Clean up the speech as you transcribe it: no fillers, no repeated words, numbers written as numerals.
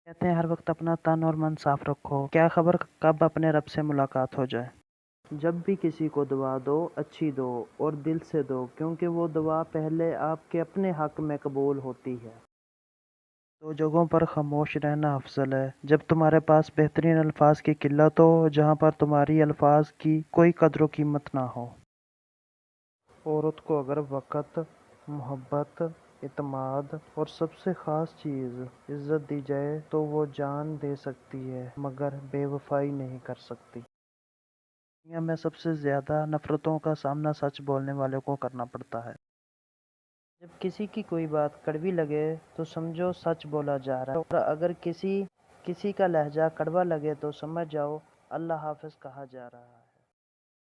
کہتے ہیں ہر وقت اپنا تن اور من صاف رکھو، کیا خبر کب اپنے رب سے ملاقات ہو جائے۔ جب بھی کسی کو دعا دو، اچھی دو اور دل سے دو، کیونکہ وہ دعا پہلے آپ کے اپنے حق میں قبول ہوتی ہے۔ دو جگہوں پر خاموش رہنا افضل ہے: جب تمہارے پاس بہترین الفاظ کی قلت ہو، جہاں پر تمہاری الفاظ کی کوئی قدر و قیمت نہ ہو۔ عورت کو اگر وقت، محبت، اعتماد اور سب سے خاص چیز عزت دی جائے تو وہ جان دے سکتی ہے، مگر بے وفائی نہیں کر سکتی۔ دنیا میں سب سے زیادہ نفرتوں کا سامنا سچ بولنے والوں کو کرنا پڑتا ہے۔ جب کسی کی کوئی بات کڑوی لگے تو سمجھو سچ بولا جا رہا ہے، اور اگر کسی کا لہجہ کڑوا لگے تو سمجھ جاؤ اللہ حافظ کہا جا رہا ہے۔